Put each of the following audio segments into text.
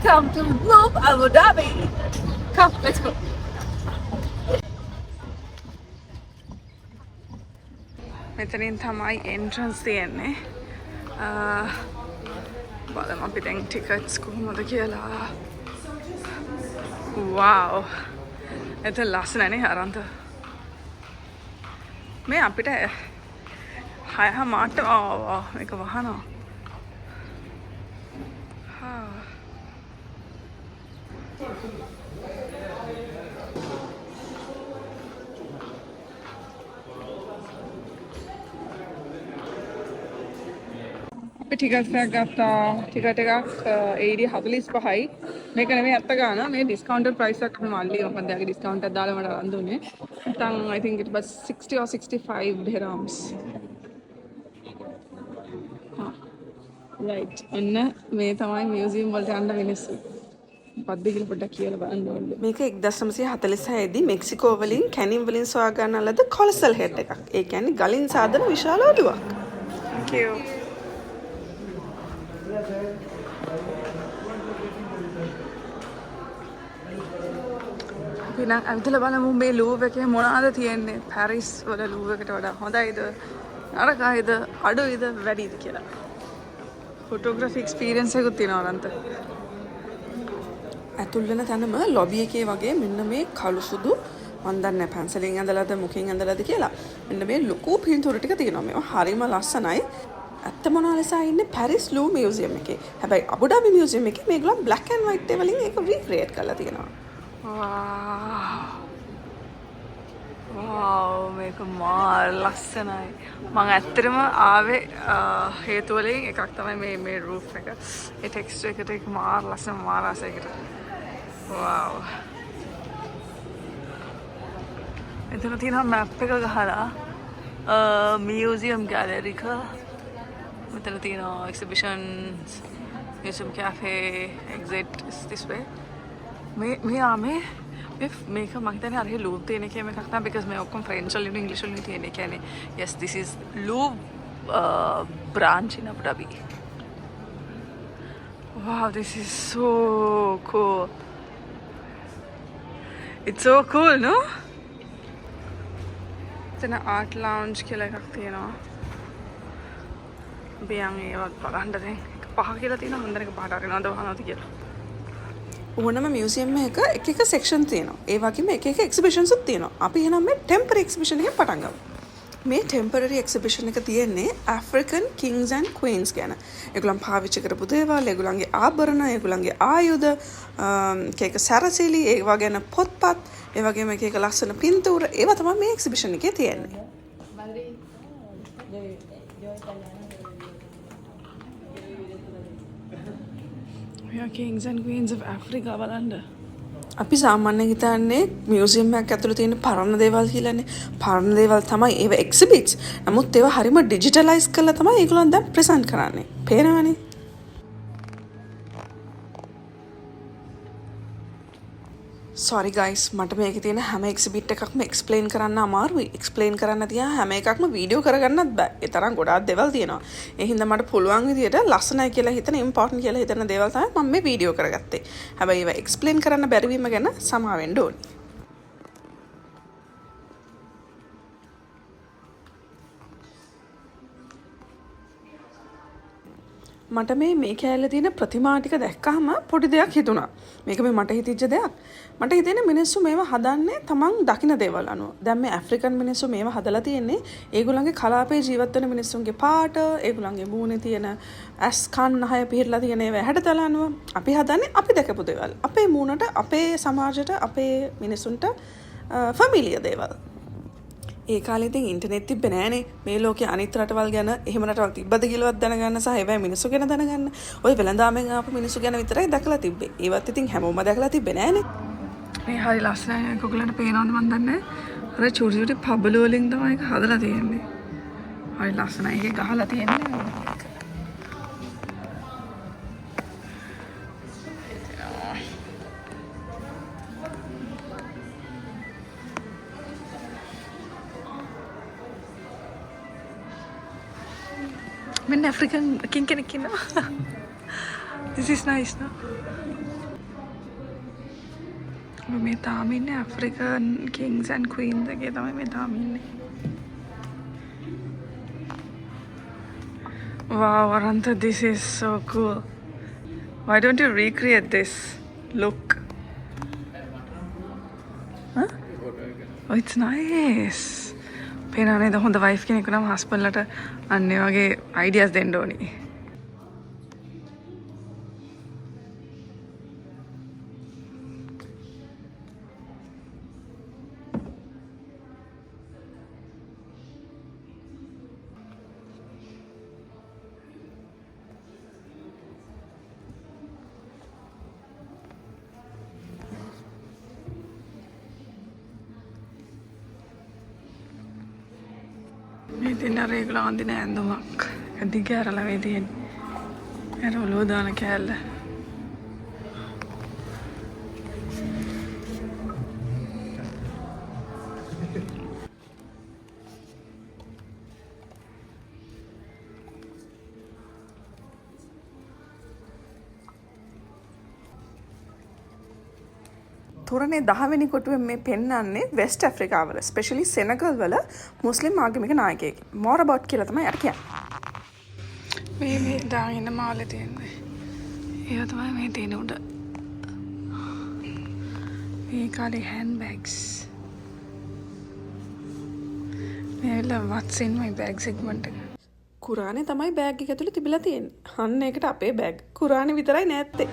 Welcome to Loop Abu Dhabi. Come, let's go. මෙතනින් තමයි entrance තියෙන්නේ. බලමු අපි දැන් ටිකට්ස් කොහොමද කියලා. වව්. එතන ලස්සනනේ අරන්ත. මේ අපිට 6:00 මේක වහනවා. අපි ටිකට් එකක් ගත්තා. ටිකට් එකක් 45යි. මේක නෙමෙයි අත්ත ගන්න. මේ ඩිස්කවුන්ටඩ් ප්‍රයිස් එකක් අපි මල්ලි මොකද යාගේ ඩිස්කවුන්ට් එකක් දාලා මට අරන් දුන්නේ. නැත්නම් I think it was 60 or 65 dirhams. right. ඔන්න මේ තමයි මියුසියම් වලට යන්න මිනිස්සු. පද්ද කියලා පොඩ්ඩක් කියලා බලන්න ඕනේ. මේක 1946 දී මෙක්සිකෝ වලින් කැනින් වලින් සොයා ගන්න ලද කොලොසල් හෙඩ් එකක්. ඒ කියන්නේ ගලින් සාදන විශාල ඔළුවක්. Thank you. අපි නම් අවිතල බලමු මේ ලූව් එකේ මොනවද තියෙන්නේ. පැරිස් වල ලූව් එකට වඩා හොඳයිද? නරකයිද? අඩුයිද? වැඩිද කියලා. ෆොටෝග්‍රැෆි එක්ස්පීරියන්ස් එකක් තියෙනවා අරන්ත. ඇතුල් වෙන තැනම ලොබි එකේ වගේ මෙන්න මේ කළු සුදු මන් දන්නේ පැන්සලෙන් ඇඳලාද මොකෙන් ඇඳලාද කියලා. මෙන්න මේ ලොකු පින්තූර ටික තියෙනවා. මේවා හරිම ලස්සනයි. ඇත්ත මොනාලිසා ඉන්නේ පැරිස් ලූව් මියුසියම් එකේ. හැබැයි අබු ඩාබි මියුසියම් එකේ මේගොල්ලෝ බ්ලැක් ඇන්ඩ් වයිට් වලින් ඒක රීක්‍රියේට් කරලා තියෙනවා. wow මේක මාර ලස්සනයි. මම ඇත්තටම ආවේ හේතු වලින් එකක් තමයි මේ රූෆ් එක. ඒ ටෙක්ස්චර් එකට ඒක මාර ලස්සන මාර ආසයකට. wow එතන තියෙනවා මැප් එක ගහලා මියුසියම් ගැලරි එක. මෙතන තියෙනවා exhibitions museum cafe exit this way. මේක මම හිතන්නේ අර ලූව් තියෙන එකේ එකක් නෑ because මේ ඔක්කොම ෆ්‍රෙන්ච් වලින් ඉංග්‍රීසි වලින් තියෙන. ඒ කියන්නේ yes this is ලූව් branch in Abu Dhabi. wow this is so cool. it's so cool no? එතන art lounge කියලා එකක් තියෙනවා. බියන් ඒවත් බලන්න දැන් පහ කියලා තියෙනවා. මම දැන් එක පහට අරිනවද වහනවද කියලා. ඕනම මියුසියම් එක එක සෙක්ෂන් තියෙනවා. ඒ වගේම එක එක්සිබිෂන්ස් උත් තියෙනවා. අපි එහෙනම් මේ ටෙම්පරරි එක්සිබිෂන් එකෙන් පටන් ගමු. මේ ටෙම්පරරි එක්සිබිෂන් එක තියෙන්නේ ඇෆ්‍රිකන් කිංස් ඇන්ඩ් ක්වීන්ස් ගැන. ඒගොල්ලන් පාවිච්චි කරපු දේවල්, ඒගොල්ලන්ගේ ආභරණ, ඒගොල්ලන්ගේ ආයුධ, එක සැරසිලි, ඒවා ගැන පොත්පත්, ඒ වගේම එක ලස්සන පින්තූර, ඒවා තමයි මේ එක්සිබිෂන් එකේ තියෙන්නේ. Kings and Queens of Africa බලන්න. අපි සාමාන්‍යයෙන් හිතන්නේ මියුසියම් එකක් ඇතුළේ තියෙන පරණ දේවල් කියලානේ. පරණ දේවල් තමයි ඒව එක්සිබිට්ස්. නමුත් ඒවා හරිම ඩිජිටලයිස් කරලා තමයි ඒගොල්ලන් දැන් ප්‍රසන්ට් කරන්නේ. පේනවනේ. sorry guys මට මේකේ තියෙන හැම එක්සිබිට් එකක්ම එක්ස්ප්ලেইন කරන්න අමාරුයි. එක්ස්ප්ලেইন කරන්න තියා හැම එකක්ම වීඩියෝ කරගන්නත් බෑ. ඒ තරම් ගොඩාක් දේවල් තියෙනවා. ඒ හින්දා මට පුළුවන් විදියට ලස්සනයි කියලා හිතන ඉම්පෝටන්ට් කියලා හිතන දේවල් තමයි මම මේ වීඩියෝ කරගත්තේ. හැබැයි ඒවා එක්ස්ප්ලেইন කරන්න බැරි වීම ගැන සමා වෙන්න ඕනේ. මට මේ කෑල්ලේ තියෙන ප්‍රතිමා ටික දැක්කහම පොඩි දෙයක් හිතුණා. මේක මේ මට හිතිච්ච දෙයක්. මට හිතෙන්නේ මිනිස්සු මේවා හදන්නේ තමන් දකින දේවල් අනුව. දැන් මේ ඇෆ්‍රිකන් මිනිස්සු මේවා හදලා තියෙන්නේ ඒගොල්ලන්ගේ කලාපේ ජීවත් වෙන මිනිස්සුන්ගේ පාට, ඒගොල්ලන්ගේ මූණේ තියෙන ඇස් කන් නහය පිරලා තියෙන ඒවා හැඩතල අනුව. අපි හදන්නේ අපි දැකපු දේවල්. අපේ මූණට, අපේ සමාජයට, අපේ මිනිස්සුන්ට ෆැමිලියර් දේවල්. ඒ කාලේ ඉතින් ඉන්ටර්නෙට් තිබ්බේ නෑනේ. මේ ලෝකේ අනිත් රටවල් ගැන එහෙම රටවල් තිබ්බද කියලාවත් දැනගන්න සහ ඒවයි මිනිස්සු ගැන දැනගන්න. ඔය වෙලඳාමෙන් ආපු මිනිස්සු ගැන විතරයි දැකලා තිබ්බේ. ඒවත් ඉතින් හැමෝම දැකලා තිබ්බේ නෑනේ. මේ හරි ලස්සනයි. කොගලන්ට පේනවද මන් දන්නේ. අර චූටි චූටි පබළු වලින් තමයි ඒක හදලා තියෙන්නේ. හරි ලස්සනයි. ඒක ගහලා තියෙන්නේ. මෙන්න ඇෆ්‍රිකන් කෙනෙක් ඉන්නවා. This is nice, no? මේ තාම ඉන්නේ African kings and queens එකේ තමයි මේ තාම ඉන්නේ. Wow, Arantha, this is so cool. Why don't you recreate this look? Huh? Oh, it's nice. පේනවනේ ද හොඳ wife කෙනෙකු නම් husband ලට අන්න ඒ වගේ ideas දෙන්න ඕනේ. මේ දෙන්න රේගුලා අඳින ඇඳුමක් දිග ඇරලා මේ තියෙන්නේ. අර ඔලුව දාන කෑල්ල. තොරණේ 10 වෙනි කොටුවෙන් මේ පෙන්වන්නේ වෙස්ට් ඇෆ්‍රිකාවල ස්පෙෂලි සෙනගල් වල මුස්ලිම් ආගමික නායකයෙක් මොර බොට් කියලා තමයි යට කියන්නේ. මේ දාගෙන මාළේ තියෙන්නේ. ඒක තමයි මේ තියෙන උඩ. මේ කාලේ හෑන්ඩ් බෑග්ස්. මේල what's in my bag segment එක. කුරානේ තමයි බෑග් එක ඇතුලේ තිබිලා තියෙන්නේ. අන්න ඒකට අපේ බෑග්. කුරානේ විතරයි නැත්තේ.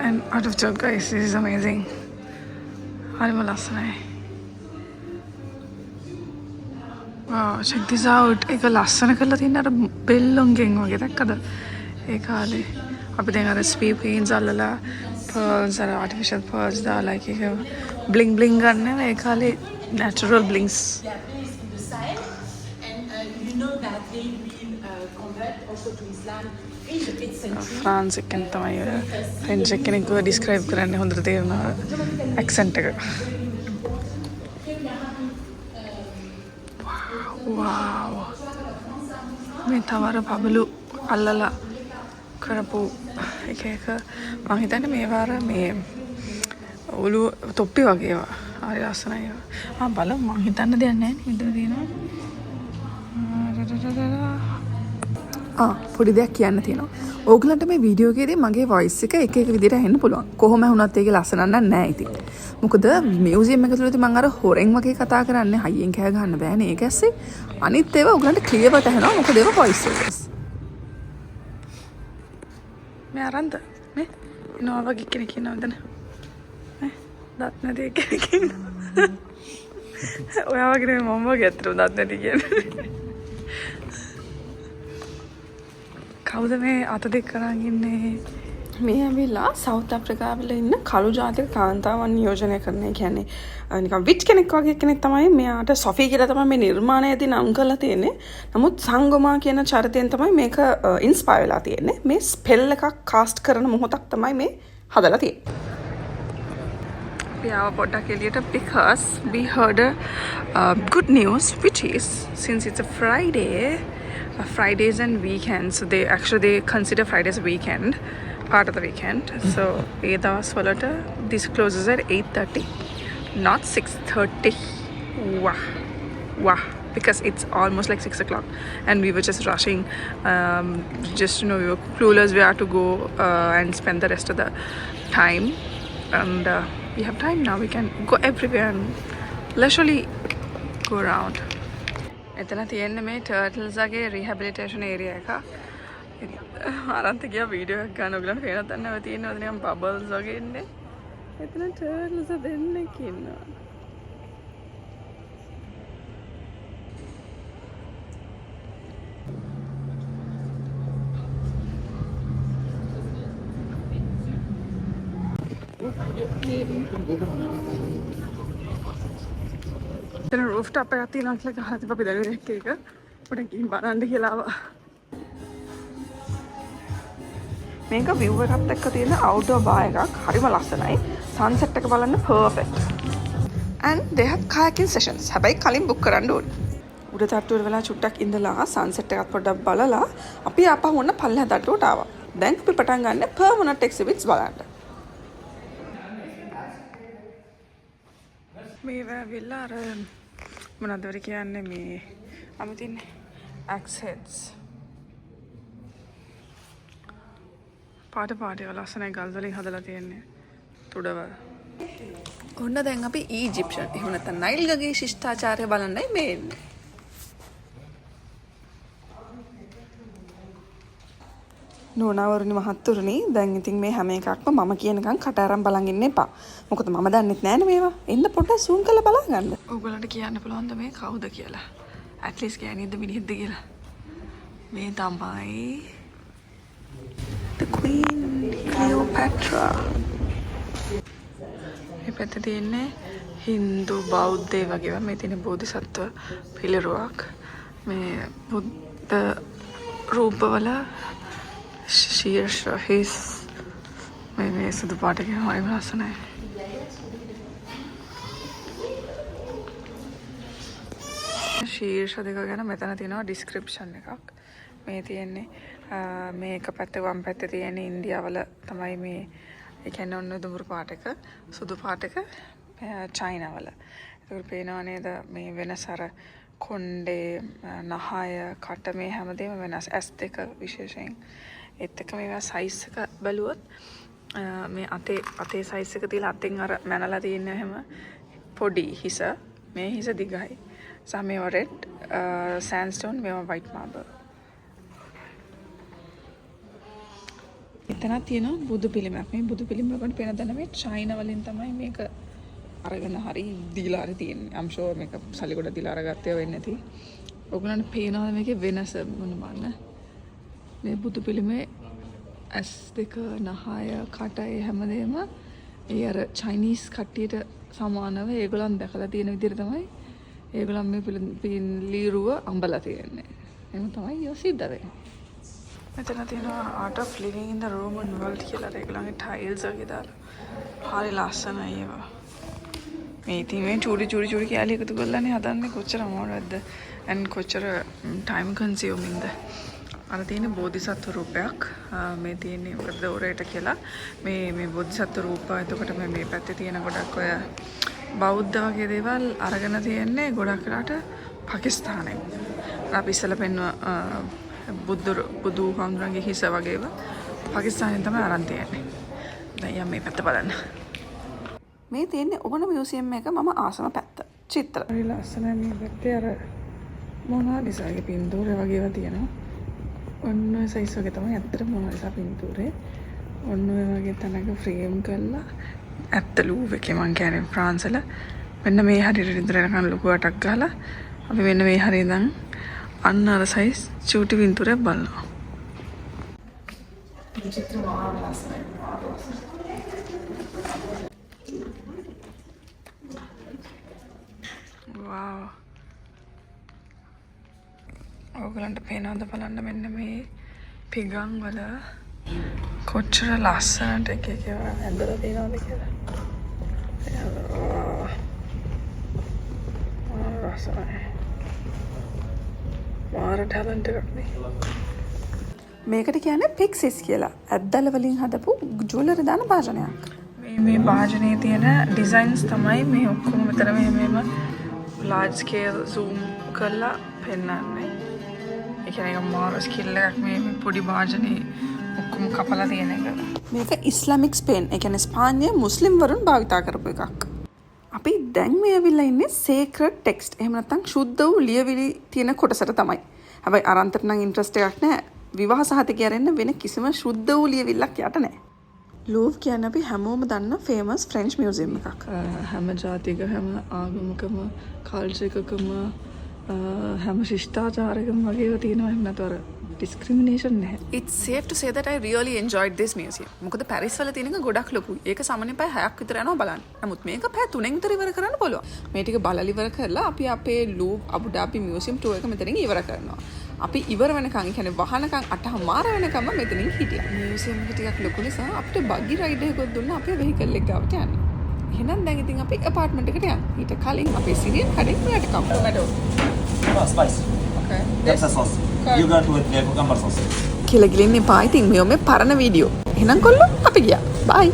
And out of joke guys, this is amazing. හරිම ලස්සනයි. Wow, check this out. ඒක ලස්සන කරලා තියෙන අර බෙල්ලොන්ගෙන් වගේ දැක්කද? ඒ කාලේ අපි දැන් අර ස්පී පේන්ස් අල්ලලා pearls අර artificial pearls දාලා එක bling bling ගන්න ඒ කාලේ natural blings. They are based in the Sahel, and you know that they've been converted also to Islam in the 5th century. France එකෙන් තමයි French එකෙනෙක්ව describe කරන්නේ හොඳට තේරෙනවා accent එක. Wow. මේ තවර පබලු අල්ලලා කරපු එක මම හිතන්නේ මේ වාර මේ ඔලු තොප්පි වගේ ඒවා. හරි ලස්සනයි ඒවා. බලමු මම හිතන්න දෙයක් නැහැ නේ මෙතන තියෙනවා. පොඩි දෙයක් කියන්න තියෙනවා. ඕගලන්ට මේ වීඩියෝ එකේදී මගේ වොයිස් එක එක විදිහට ඇහෙන්න පුළුවන්. කොහොම වුණත් ඒකේ ලස්සන නැහැ ඉතින්. මොකද මියුසියම් එක තුලදී මම අර හොරෙන් වගේ කතා කරන්නේ හයියෙන් කෑ ගහන්න බෑනේ ඒක ඇස්සේ. අනිත් ඒවා ඕගලන්ට ක්ලියර්වට ඇහෙනවා මොකද ඒවා වොයිස් එකස්. මේ අරන්ද මේ එනවා වගේ කෙනෙක් ඉන්නවද නේ? දත් නැති කෙනෙක් ඉන්නවා. ඔයා වගේ මම වගේ අතට දත් නැති කියන්නේ. කවුද මේ අත දෙක කරන් ඉන්නේ? මේ ඇවිල්ලා සවුත් අප්‍රිකාවල ඉන්න කළු ජාතික කාන්තාවන් නියෝජනය කරන කියන්නේ නිකන් විච් කෙනෙක් වගේ කෙනෙක් තමයි මෙයාට සොෆී කියලා තමයි මේ නිර්මාණයේදී නම් කරලා තියෙන්නේ. නමුත් සංගමා කියන චරිතයෙන් තමයි මේක ඉන්ස්පයර් වෙලා තියෙන්නේ. මේ ස්පෙල් එකක් කාස්ට් කරන මොහොතක් තමයි මේ හදලා තියෙන්නේ. We are පොඩ්ඩක් එළියට because we heard good news which is since it's a Friday, Fridays and weekends, so they consider Fridays a weekend, part of the weekend. So this closes at 8:30, not 6:30. Wow, because it's almost like 6 o'clock and we were just rushing, just we were clueless where to go and spend the rest of the time, and we have time now. We can go everywhere and leisurely go around. එතන තියෙන්නේ මේ ටර්ටල්ස්ගේ රිහැබිලිටේෂන් area එක. අරන්ත ගියා video එකක් ගන්න ඔයගලන්ට පේනවද නැව තියෙනවද නිකන් බබල්ස් වගේ ඉන්නේ. එතන ටර්ටල්ස් දෙන්නෙක් ඉන්නවා. එතන රූෆ් ටොප් එකක් තියෙනවා කියලා ගහලා තිබ්බ අපි දරුවෙක් එක. පොඩක් ගිහින් බලන්න කියලා ආවා. මේක view එකත් එක්ක තියෙන outdoor bar එකක්. හරිම ලස්සනයි. sunset එක බලන්න perfect. And they have kayaking sessions. හැබැයි කලින් book කරන්න ඕනේ. උඩ තට්ටුවල වෙලා චුට්ටක් ඉඳලා sunset එකත් පොඩ්ඩක් බලලා අපි ආපහු ඔන්න පල්ලෙහා තට්ටුවට ආවා. දැන් අපි පටන් ගන්න පර්මනන්ට් එක්සිබිට්ස් බලන්න. මේ වැවිලා අර මොනවද කියන්නේ මේ අමුතින්නේ ඇක්ස් හෙඩ්ස් පාට ලස්සනයි ගල් වලින් හදලා තියෙන්නේ තුඩවල්. ඔන්න දැන් අපි ඊජිප්ෂන් එහෙම නැත්නම් නයිල් ගගේ ශිෂ්ටාචාරය බලන්නයි මේ එන්නේ. නෝනාවරුනි මහත්තුරුනි දැන් ඉතින් මේ හැම එකක්ම මම කියනකම් කට අරන් බලන් ඉන්න එපා. මොකද මම දන්නෙත් නෑනේ මේවා. එන්න පොඩ්ඩක් zoom කරලා බලන්න ගන්න. ඔයගොල්ලන්ට කියන්න පුළුවන්ද මේ කවුද කියලා? at least ගෑනියද මිනිහෙක්ද කියලා. මේ තමයි the queen Cleopatra. මේ පැත්තේ තියෙන්නේ හින්දු බෞද්ධ වගේ මේ තියෙන බෝධිසත්ව පිළිරුවක්. මේ බුද්ධ රූපවල ශීර්ෂ හිස් මේ සුදු පාට කියන හරිම ලස්සනයි. ශීර්ෂ දෙක ගැන මෙතන තියෙනවා ඩිස්ක්‍රිප්ෂන් එකක්. මේ තියෙන්නේ මේ එක පැත්තක වම් පැත්තේ තියෙන ඉන්දියාවල තමයි මේ ඒ කියන්නේ ඔන්න දුඹුරු පාට එක සුදු පාට එක චයිනාවල. ඒක පේනවා නේද මේ වෙනස අර කොණ්ඩේ නහය කට මේ හැමදේම වෙනස්. ඇස් දෙක විශේෂයෙන් ඒත් එක මේවා සයිස් එක බැලුවොත් මේ අතේ සයිස් එක තියලා අතෙන් අර මැනලා තියෙන හැම පොඩි හිස මේ හිස දිගයි. සහ මේවා රෙඩ් සෑන්ඩ්ස්ටෝන් මේවා වයිට් මාබල්. එතන තියෙනවා බුදු පිළිමයක්. මේ බුදු පිළිමකට පේන දන්න මේ චයිනා වලින් තමයි මේක අරගෙන හරි දීලා හරි තියෙන්නේ. I'm sure මේක සල්ලි ගොඩ දීලා අරගත්තේ වෙන්නේ නැති. ඔයගොල්ලන්ට පේනවද මේකේ වෙනස මොන බලන්න? මේ බුදු පිළිමේ ඇස් දෙක නහය කට ඒ හැමදේම ඒ අර චයිනීස් කට්ටියට සමානව ඒගොල්ලන් දැකලා තියෙන විදිහට තමයි ඒගොල්ලන් මේ පිළිරුව අඹලා තියෙන්නේ. එහෙම තමයි ඒක සිද්ධ වෙන්නේ. මෙතන තියෙනවා art of living in the Roman world කියලා ඒගොල්ලන්ගේ ටයිල්ස් වගේ දාලා. හරි ලස්සනයි ඒවා. මේ ඉතින් මේ චූටි කැලි එකතු කරලානේ හදන්නේ කොච්චර අමාරුද and කොච්චර time consuming ද. අර තියෙන බෝධිසත්ව රූපයක් මේ තියෙන්නේ වර්ධෝරයට කියලා මේ බෝධිසත්ව රූප එතකොට මේ පැත්තේ තියෙන ගොඩක් ඔය බෞද්ධ වගේ දේවල් අරගෙන තියෙන්නේ ගොඩක් වෙලාට පාකිස්තානයේ. අපි ඉස්සෙල්ලා පෙන්ව බුදු හාමුදුරන්ගේ හිස වගේව පාකිස්තානයෙන් තමයි අරන් තියෙන්නේ. දැන් මේ පැත්ත බලන්න. මේ තියෙන්නේ ඕන මියුසියම් එක මම ආසම පැත්ත. චිත්‍ර. හරි ලස්සනයි මේ පැත්තේ අර මොනාලිසාගේ පින්තූරය වගේව තියෙනවා. ඔන්න ඔය සයිස් වගේ තමයි ඇත්තට මොනාලිසා පින්තූරේ. ඔන්න ඔය වගේ තැනක ෆ්‍රේම් කරලා ඇත්ත ලූව් එකේ මං කියන්නේ ප්‍රාන්සල මෙන්න මේ හරියට ඉදරනකන් ලොකු අටක් ගහලා අපි මෙන්න මේ හරිය ඉඳන් අන්න අර සයිස් චූටි පින්තූරයක් බලනවා. මේ චිත්‍ර මාර්ලස්නේ wow. ඔයගලන්ට පේනවද බලන්න මෙන්න මේ පිගන් වල කොච්චර ලස්සනට එක ඒවා ඇඳලා තියෙනවද කියලා. ලස්සනයි. මාර ටැලන්ට් එකක් නේ. මේකට කියන්නේ පික්සිස් කියලා. ඇද්දල වලින් හදපු ජුවලරි දාන භාජනයක්. මේ භාජනයේ තියෙන ඩිසයින්ස් තමයි මේ ඔක්කොම මෙතන මෙහෙම large scale zoom කරලා පෙන්නන්නේ. ඒ කියන්නේ මාර ස්කිල් එකක් මේ පොඩි භාජනයේ ඔක්කොම කපලා තියෙන එක. මේක ඉස්ලාමික් ස්පේන්. ඒ කියන්නේ ස්පාඤ්ඤ මුස්ලිම් වරුන් භාවිතා කරපු එකක්. අපි දැන් මේ ඇවිල්ලා ඉන්නේ සේක්‍රඩ් ටෙක්ස්ට්. එහෙම නැත්නම් ශුද්ධ වූ ලියවිලි තියෙන කොටසට තමයි. හැබැයි අරන්තර නම් ඉන්ට්‍රස්ට් එකක් නැහැ. විවාහ සහතිකය අරින්න වෙන කිසිම ශුද්ධ වූ ලියවිල්ලක් යට නැහැ. ලූව් කියන්නේ අපි හැමෝම දන්න ෆේමස් ෆ්‍රෙන්ච් මියුසියම් එකක්. හැම ජාතියක හැම ආගමකම කල්චර් එකකම හැම ශිෂ්ටාචාරයකම වගේ තියෙනවා. එහෙම නැත්නම් අර discrimination නැහැ. It's safe to say that I really enjoyed this museum. මොකද පැරිස් වල තියෙන එක ගොඩක් ලොකුයි. ඒක සාමාන්‍යයෙන් පැය 6ක් විතර යනවා බලන්න. නමුත් මේක පැය 3න් විතර ඉවර කරන්න පුළුවන්. මේ ටික බලලා ඉවර කරලා අපි අපේ ලූව් අබු ඩාබි මියුසියම් ටූර් එක මෙතනින් ඉවර කරනවා. අපි ඉවර වෙනකන් ඒ කියන්නේ වහනකන් 8:00 වෙනකම්ම මෙතනින් හිටියා. මියුසියම් එක ටිකක් ලොකු නිසා අපිට බග්ගි රයිඩ් එකක් දුන්නා අපේ වෙහිකල් එක ගාවට යන්න. එහෙනම් දැන් ඉතින් අපි ඇපාර්ට්මන්ට් එකට යන්න. ඊට කලින් අපේ සිරියන් කඩේ මෙයාට කවුරු වැඩෝ. Spice. Okay. Texas sauce. Okay. You got with the cucumber sauce. කියලා ගිලින්න එපා. ඉතින් මේ පරණ වීඩියෝ. එහෙනම් කොල්ලෝ අපි ගියා. බයි.